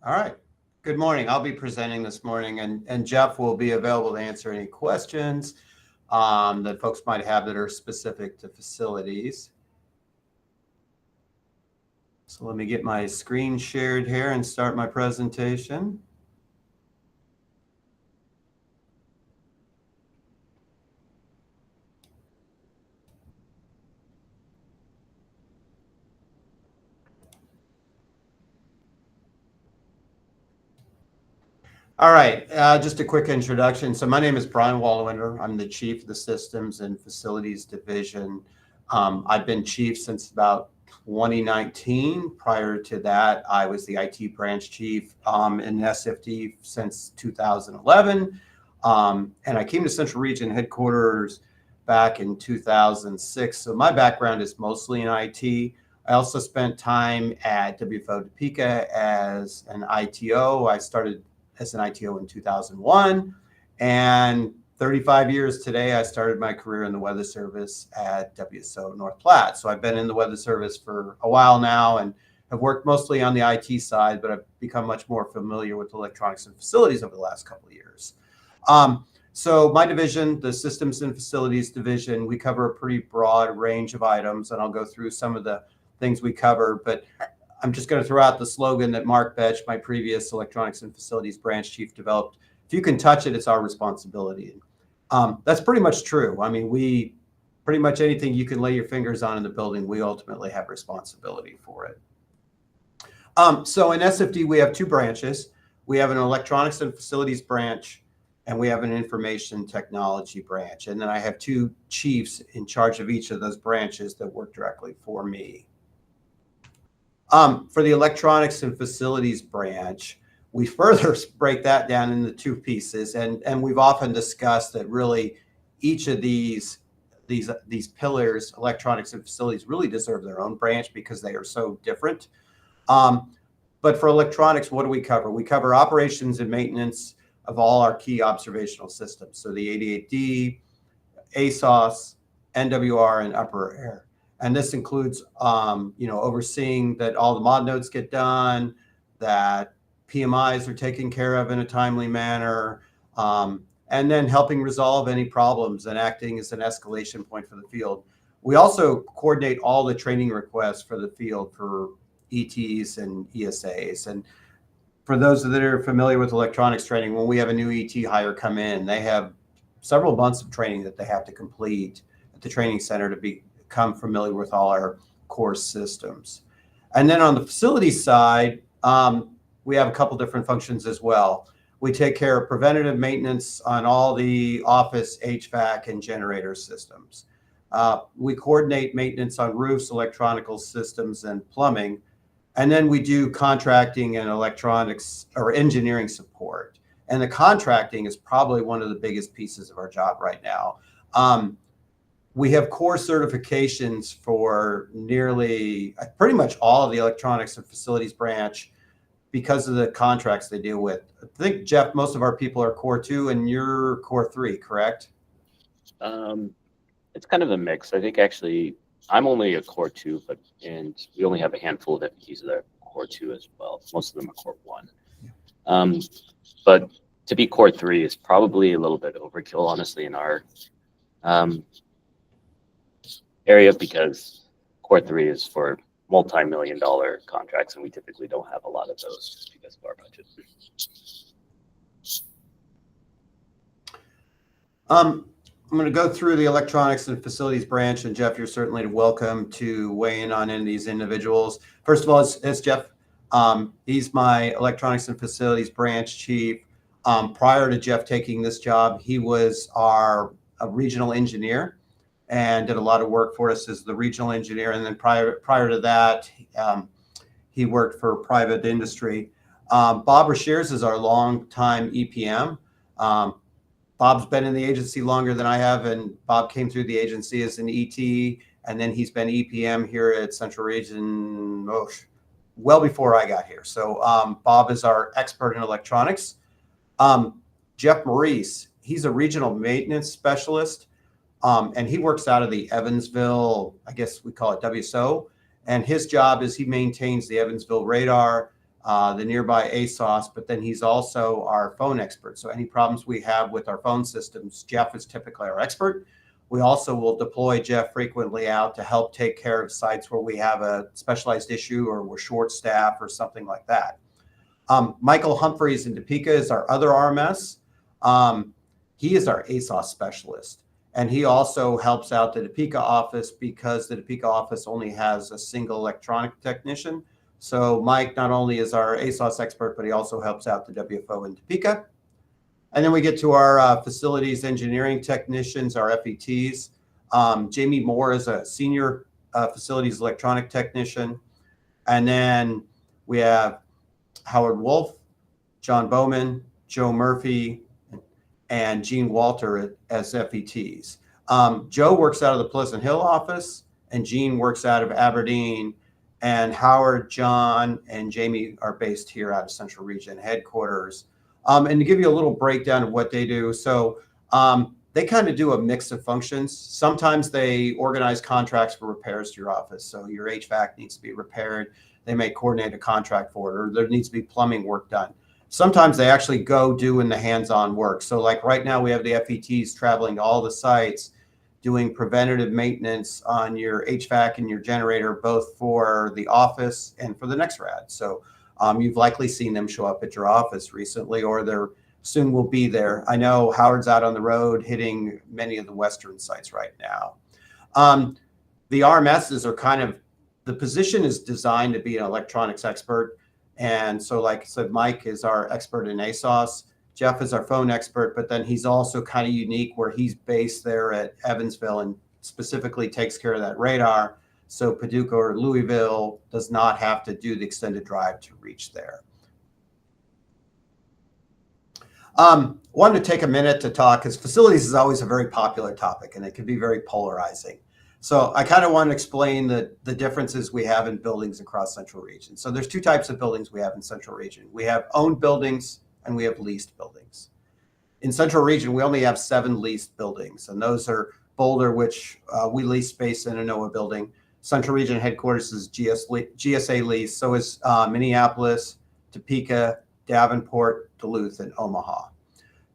All right. Good morning. I'll be presenting this morning, and Jeff will be available to answer any questions that folks might have that are specific to facilities. So let me get my screen shared here and start my presentation. All right, just a quick introduction. So my name is Brian Walawender. I'm the chief of the Systems and Facilities Division. I've been chief since about 2019. Prior to that, I was the IT branch chief in SFD since 2011. And I came to Central Region headquarters back in 2006. So my background is mostly in IT. I also spent time at WFO Topeka as an ITO. I started as an ITO in 2001, and 35 years today, I started my career in the Weather Service at WSO North Platte. So I've been in the Weather Service for a while now and have worked mostly on the IT side, but I've become much more familiar with electronics and facilities over the last couple of years. So my division, the Systems and Facilities Division, we cover a pretty broad range of items, and I'll go through some of the things we cover, but I'm just going to throw out the slogan that Mark Betch, my previous Electronics and Facilities branch chief, developed. If you can touch it, it's our responsibility. That's pretty much true. I mean, we pretty much anything you can lay your fingers on in the building, we ultimately have responsibility for it. So in SFD, we have two branches. We have an Electronics and Facilities branch, and we have an Information Technology branch. And then I have two chiefs in charge of each of those branches that work directly for me. For the Electronics and Facilities branch, we further break that down into two pieces, and we've often discussed that really each of these pillars, electronics and facilities, really deserve their own branch because they are so different. But for electronics, what do we cover? We cover operations and maintenance of all our key observational systems. So the 88D, ASOS, NWR, and upper air. And this includes, overseeing that all the mod nodes get done, that PMIs are taken care of in a timely manner, and then helping resolve any problems and acting as an escalation point for the field. We also coordinate all the training requests for the field for ETs and ESAs. And for those that are familiar with electronics training, when we have a new ET hire come in, they have several months of training that they have to complete at the training center to become familiar with all our core systems. And then on the facility side, we have a couple different functions as well. We take care of preventative maintenance on all the office HVAC and generator systems. We coordinate maintenance on roofs, electronical systems, and plumbing. And then we do contracting and electronics or engineering support. And the contracting is probably one of the biggest pieces of our job right now. We have core certifications for nearly pretty much all of the electronics and facilities branch because of the contracts they deal with. I think, Jeff, most of our people are core 2 and you're core 3, correct? It's kind of a mix. I think actually I'm only a core 2, and we only have a handful of FPs that are core 2 as well. Most of them are core 1. But to be core 3 is probably a little bit overkill, honestly, in our area, because core 3 is for multi-million-dollar contracts, and we typically don't have a lot of those because of our budget. I'm going to go through the electronics and facilities branch, and Jeff, you're certainly welcome to weigh in on any of these individuals. First of all, it's Jeff. He's my electronics and facilities branch chief. Prior to Jeff taking this job, he was our regional engineer and did a lot of work for us as the regional engineer. And then prior to that, he worked for private industry. Bob Rashears is our longtime EPM. Bob's been in the agency longer than I have, and Bob came through the agency as an ET, and then he's been EPM here at Central Region well before I got here. So Bob is our expert in electronics. Jeff Maurice, he's a regional maintenance specialist, and he works out of the Evansville, I guess we call it WSO, and his job is he maintains the Evansville radar, the nearby ASOS, but then he's also our phone expert. So any problems we have with our phone systems, Jeff is typically our expert. We also will deploy Jeff frequently out to help take care of sites where we have a specialized issue or we're short staffed or something like that. Michael Humphreys in Topeka is our other RMS. He is our ASOS specialist, and he also helps out the Topeka office because the Topeka office only has a single electronic technician. So Mike not only is our ASOS expert, but he also helps out the WFO in Topeka. And then we get to our facilities engineering technicians, our FETs. Jamie Moore is a senior facilities electronic technician. And then we have Howard Wolf, John Bowman, Joe Murphy, and Gene Walter as FETs. Joe works out of the Pleasant Hill office, and Gene works out of Aberdeen. And Howard, John, and Jamie are based here out of Central Region headquarters. And to give you a little breakdown of what they do, so they kind of do a mix of functions. Sometimes they organize contracts for repairs to your office. So your HVAC needs to be repaired. They may coordinate a contract for it, or there needs to be plumbing work done. Sometimes they actually go doing the hands-on work. So like right now we have the FETs traveling to all the sites, doing preventative maintenance on your HVAC and your generator, both for the office and for the next rad. So you've likely seen them show up at your office recently, or they're soon will be there. I know Howard's out on the road hitting many of the Western sites right now. The RMSs are kind of, the position is designed to be an electronics expert. And so like I said, Mike is our expert in ASOS. Jeff is our phone expert, but then he's also kind of unique where he's based there at Evansville and specifically takes care of that radar. So Paducah or Louisville does not have to do the extended drive to reach there. Wanted to take a minute to talk, because facilities is always a very popular topic and it can be very polarizing. So I kind of want to explain the differences we have in buildings across Central Region. So there's two types of buildings we have in Central Region. We have owned buildings and we have leased buildings. In Central Region, we only have 7 leased buildings, and those are Boulder, which we lease space in a NOAA building. Central Region headquarters is GSA lease, so is Minneapolis, Topeka, Davenport, Duluth, and Omaha.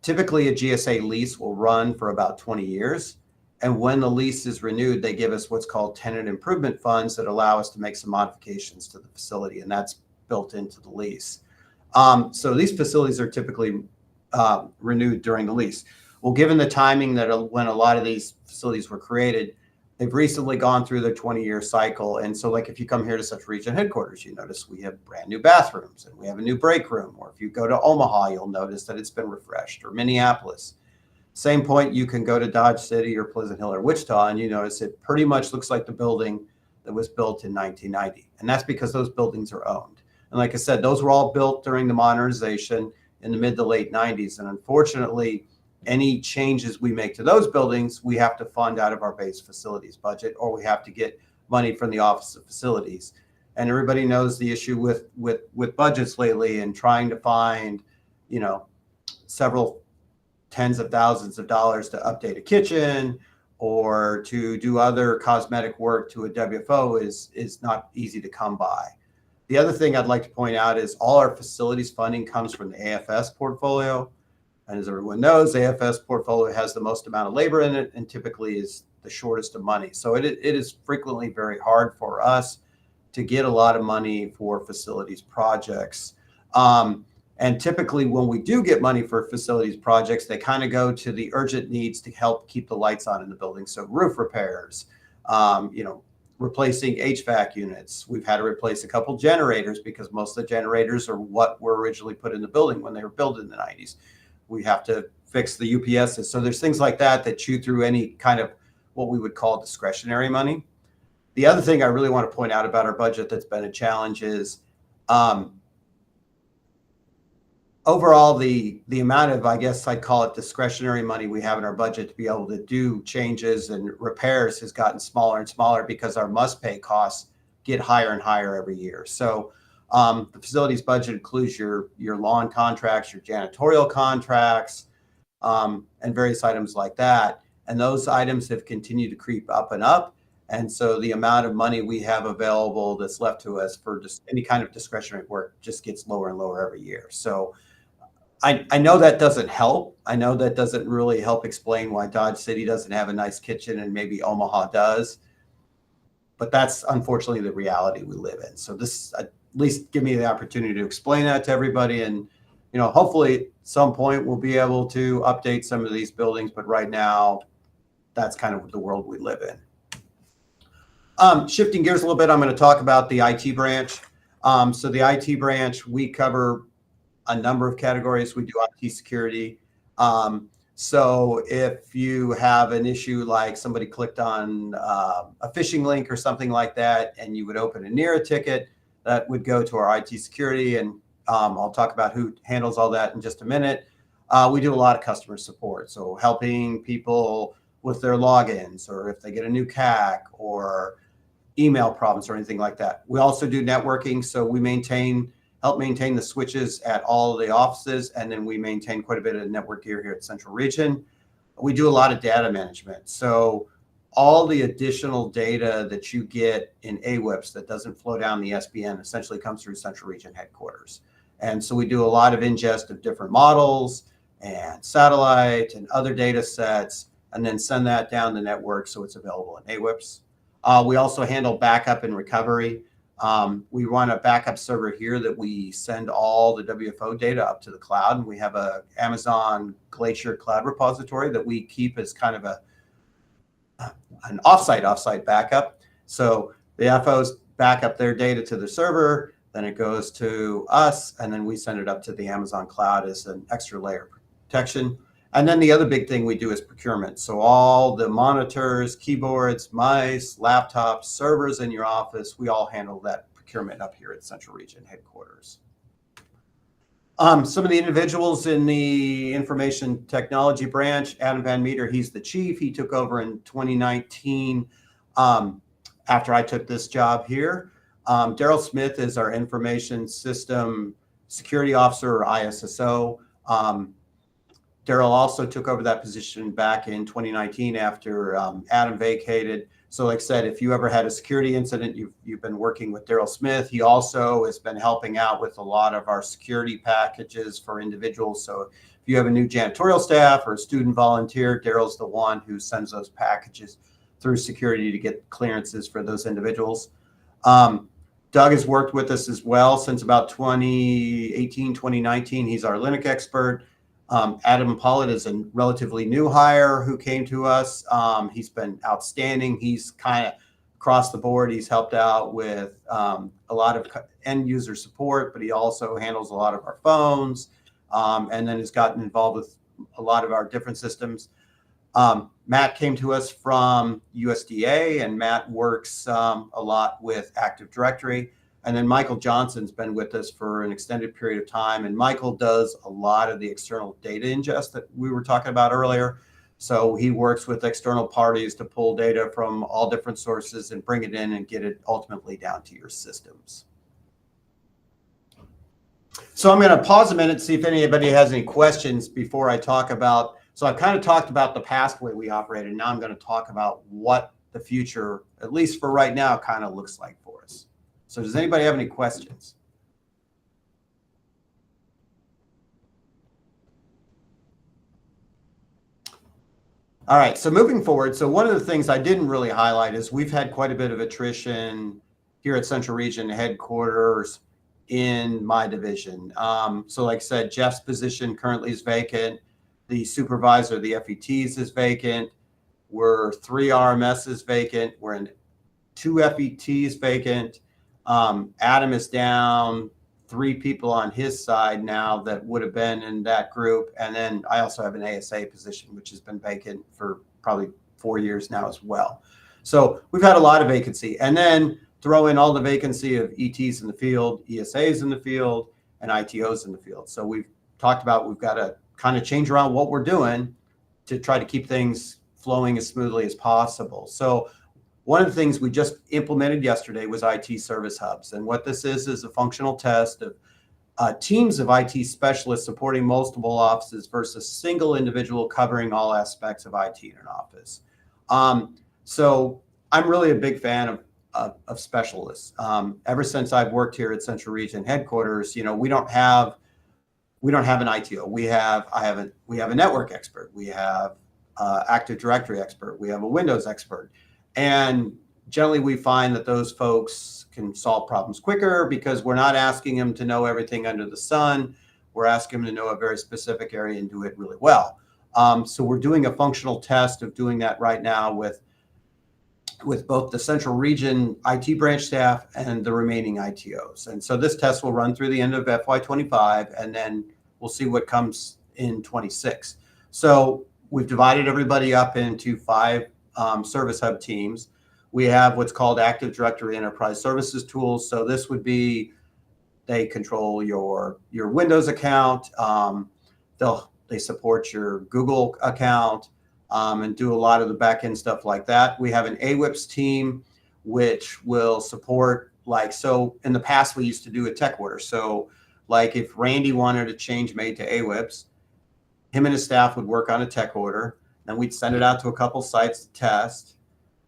Typically, a GSA lease will run for about 20 years. And when the lease is renewed, they give us what's called tenant improvement funds that allow us to make some modifications to the facility, and that's built into the lease. So these facilities are typically renewed during the lease. Well, given the timing that when a lot of these facilities were created, they've recently gone through their 20-year cycle. And so like if you come here to Central Region headquarters, you notice we have brand new bathrooms and we have a new break room. Or if you go to Omaha, you'll notice that it's been refreshed, or Minneapolis. Same point, you can go to Dodge City or Pleasant Hill or Wichita, and you notice it pretty much looks like the building that was built in 1990. And that's because those buildings are owned. And like I said, those were all built during the modernization in the mid to late 90s. And unfortunately, any changes we make to those buildings, we have to fund out of our base facilities budget, or we have to get money from the Office of Facilities. And everybody knows the issue with budgets lately, and trying to find, several tens of thousands of dollars to update a kitchen or to do other cosmetic work to a WFO is not easy to come by. The other thing I'd like to point out is all our facilities funding comes from the AFS portfolio. And as everyone knows, the AFS portfolio has the most amount of labor in it and typically is the shortest of money. So it is frequently very hard for us to get a lot of money for facilities projects. And typically when we do get money for facilities projects, they kind of go to the urgent needs to help keep the lights on in the building. So roof repairs, replacing HVAC units. We've had to replace a couple generators because most of the generators are what were originally put in the building when they were built in the 90s. We have to fix the UPSs. So there's things like that that chew through any kind of what we would call discretionary money. The other thing I really want to point out about our budget that's been a challenge is overall, the amount of, I guess I'd call it discretionary money we have in our budget to be able to do changes and repairs has gotten smaller and smaller because our must-pay costs get higher and higher every year. So the facilities budget includes your lawn contracts, your janitorial contracts, and various items like that. And those items have continued to creep up and up. And so the amount of money we have available that's left to us for just any kind of discretionary work just gets lower and lower every year. So I know that doesn't help. I know that doesn't really help explain why Dodge City doesn't have a nice kitchen and maybe Omaha does. But that's unfortunately the reality we live in. So this at least give me the opportunity to explain that to everybody. And, hopefully at some point we'll be able to update some of these buildings. But right now, that's kind of the world we live in. Shifting gears a little bit, I'm going to talk about the IT branch. So the IT branch, we cover a number of categories. We do IT security. So if you have an issue like somebody clicked on a phishing link or something like that, and you would open a NERA ticket, that would go to our IT security. And I'll talk about who handles all that in just a minute. We do a lot of customer support. So helping people with their logins, or if they get a new CAC or email problems or anything like that. We also do networking. So we help maintain the switches at all of the offices, and then we maintain quite a bit of network gear here at Central Region. We do a lot of data management. So all the additional data that you get in AWIPS that doesn't flow down the SBN essentially comes through Central Region headquarters. And so we do a lot of ingest of different models and satellite and other data sets, and then send that down the network so it's available in AWIPS. We also handle backup and recovery. We run a backup server here that we send all the WFO data up to the cloud. And we have a Amazon Glacier cloud repository that we keep as kind of an offsite backup. So the FOs back up their data to the server, then it goes to us, and then we send it up to the Amazon cloud as an extra layer of protection. And then the other big thing we do is procurement. So all the monitors, keyboards, mice, laptops, servers in your office, we all handle that procurement up here at Central Region headquarters. Some of the individuals in the information technology branch, Adam Van Meter, he's the chief. He took over in 2019 after I took this job here. Daryl Smith is our information system security officer, or ISSO. Daryl also took over that position back in 2019 after Adam vacated. So like I said, if you ever had a security incident, you've been working with Daryl Smith. He also has been helping out with a lot of our security packages for individuals. So if you have a new janitorial staff or a student volunteer, Daryl's the one who sends those packages through security to get clearances for those individuals. Doug has worked with us as well since about 2018, 2019. He's our Linux expert. Adam Pollitt is a relatively new hire who came to us. He's been outstanding. He's kind of across the board. He's helped out with a lot of end user support, but he also handles a lot of our phones, and then has gotten involved with a lot of our different systems. Matt came to us from USDA, and Matt works a lot with Active Directory. And then Michael Johnson's been with us for an extended period of time. And Michael does a lot of the external data ingest that we were talking about earlier. So he works with external parties to pull data from all different sources and bring it in and get it ultimately down to your systems. So I'm going to pause a minute and see if anybody has any questions before I talk about. So I've kind of talked about the past way we operated. Now I'm going to talk about what the future, at least for right now, kind of looks like for us. So does anybody have any questions? All right, so moving forward, so one of the things I didn't really highlight is we've had quite a bit of attrition here at Central Region headquarters in my division. So like I said, Jeff's position currently is vacant. The supervisor of the FETs is vacant. We're 3 RMSs vacant. We're in 2 FETs vacant. Adam is down 3 people on his side now that would have been in that group. And then I also have an ASA position, which has been vacant for probably 4 years now as well. So we've had a lot of vacancy. And then throw in all the vacancy of ETs in the field, ESAs in the field, and ITOs in the field. So we've talked about we've got to kind of change around what we're doing to try to keep things flowing as smoothly as possible. So one of the things we just implemented yesterday was IT service hubs. And what this is a functional test of teams of IT specialists supporting multiple offices versus a single individual covering all aspects of IT in an office. So I'm really a big fan of specialists. Ever since I've worked here at Central Region headquarters, we don't have an ITO. We have a network expert. We have Active Directory expert. We have a Windows expert, and generally we find that those folks can solve problems quicker because we're not asking them to know everything under the sun. We're asking them to know a very specific area and do it really well. So we're doing a functional test of doing that right now with both the Central Region IT branch staff and the remaining ITOs. And so this test will run through the end of FY25, and then we'll see what comes in 26. So we've divided everybody up into 5 Service Hub teams. We have what's called Active Directory Enterprise Services tools. So this would be, they control your Windows account. They support your Google account. And do a lot of the back-end stuff like that. We have an AWIPS team, which will support, so in the past, we used to do a tech order. So if Randy wanted to change made to AWIPS, him and his staff would work on a tech order, and we'd send it out to a couple sites to test.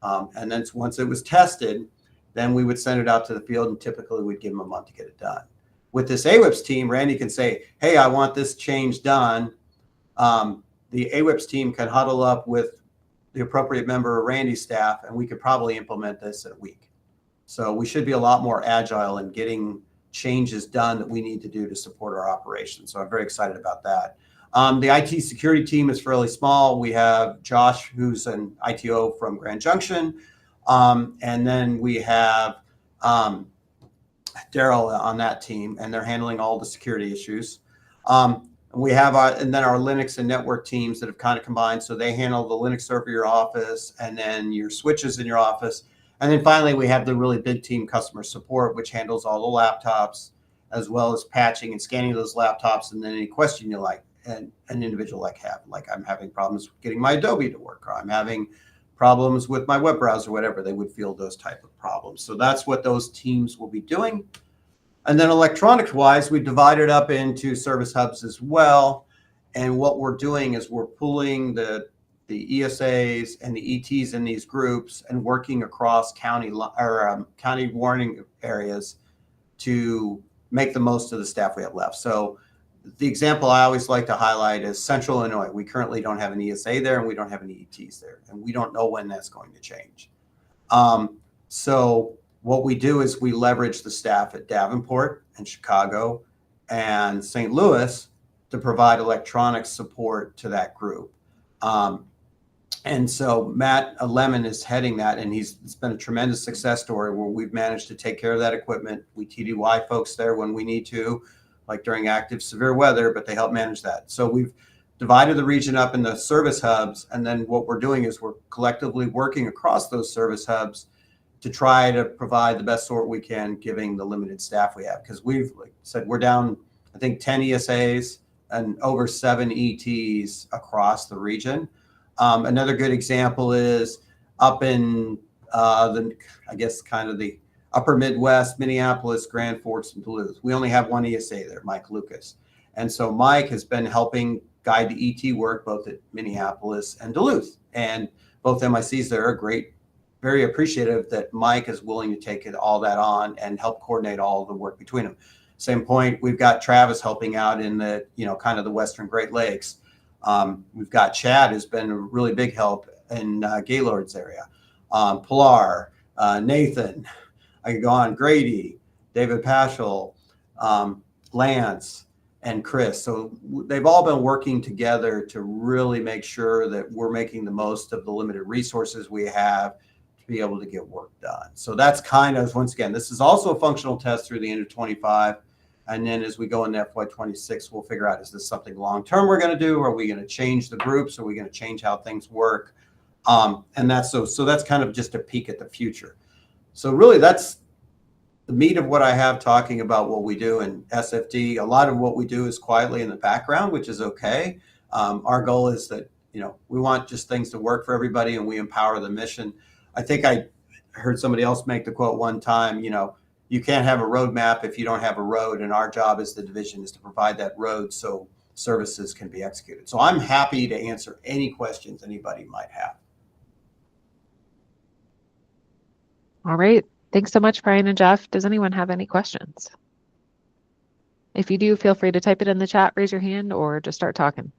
And then once it was tested, then we would send it out to the field, and typically we'd give him a month to get it done. With this AWIPS team, Randy can say, hey, I want this change done. The AWIPS team can huddle up with the appropriate member of Randy's staff, and we could probably implement this in a week. So we should be a lot more agile in getting changes done that we need to do to support our operations. So I'm very excited about that. The IT security team is fairly small. We have Josh, who's an ITO from Grand Junction. And then we have Daryl on that team, and they're handling all the security issues. We have and then our Linux and network teams that have kind of combined. So they handle the Linux server in your office, and then your switches in your office. And then finally, we have the really big team customer support, which handles all the laptops, as well as patching and scanning those laptops. And then any question you and an individual have, I'm having problems getting my Adobe to work, or I'm having problems with my web browser, whatever, they would field those type of problems. So that's what those teams will be doing. And then electronics wise, we divided up into service hubs as well. And what we're doing is we're pulling the ESAs and the ETs in these groups and working across county warning areas to make the most of the staff we have left. So the example I always like to highlight is Central Illinois. We currently don't have an ESA there, and we don't have any ETs there, and we don't know when that's going to change. So what we do is we leverage the staff at Davenport and Chicago and St. Louis to provide electronic support to that group. And so Matt Lemon is heading that, and it's been a tremendous success story where we've managed to take care of that equipment. We TDY folks there when we need to, like during active severe weather, but they help manage that. So we've divided the region up into service hubs, and then what we're doing is we're collectively working across those service hubs to try to provide the best sort we can, giving the limited staff we have. Because we've said we're down, I think, 10 ESAs and over 7 ETs across the region. Another good example is up in the upper Midwest, Minneapolis, Grand Forks, and Duluth. We only have one ESA there, Mike Lucas. And so Mike has been helping guide the ET work both at Minneapolis and Duluth. And both MICs there are great, very appreciative that Mike is willing to take all that on and help coordinate all of the work between them. Same point, we've got Travis helping out in the, kind of the Western Great Lakes. We've got Chad, who's been a really big help in Gaylord's area. Pilar, Nathan, I could go on, Grady, David Paschal, Lance, and Chris. So they've all been working together to really make sure that we're making the most of the limited resources we have to be able to get work done. So that's kind of, once again, this is also a functional test through the end of 25. And then as we go into FY26, we'll figure out, is this something long-term we're going to do? Are we going to change the groups? Are we going to change how things work? And that's so that's kind of just a peek at the future. So really that's the meat of what I have talking about what we do in SFD. A lot of what we do is quietly in the background, which is okay. Our goal is that, we want just things to work for everybody, and we empower the mission. I think I heard somebody else make the quote one time, you can't have a roadmap if you don't have a road, and our job as the division is to provide that road so services can be executed. So I'm happy to answer any questions anybody might have. All right. Thanks so much, Brian and Jeff. Does anyone have any questions? If you do, feel free to type it in the chat, raise your hand, or just start talking.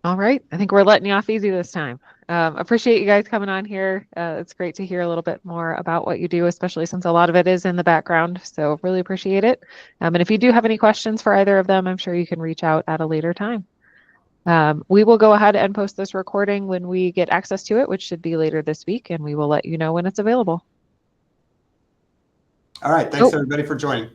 All right. I think we're letting you off easy this time. Appreciate you guys coming on here. It's great to hear a little bit more about what you do, especially since a lot of it is in the background. So really appreciate it. And if you do have any questions for either of them, I'm sure you can reach out at a later time. We will go ahead and post this recording when we get access to it, which should be later this week, and we will let you know when it's available. All right. Thanks, everybody, for joining.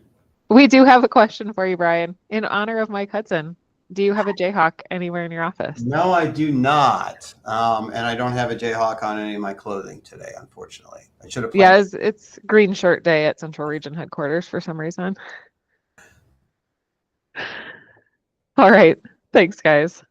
We do have a question for you, Brian. In honor of Mike Hudson, do you have a Jayhawk anywhere in your office? No, I do not. And I don't have a Jayhawk on any of my clothing today, unfortunately. I should have planned. Yeah, it's Green Shirt Day at Central Region headquarters for some reason. All right. Thanks, guys.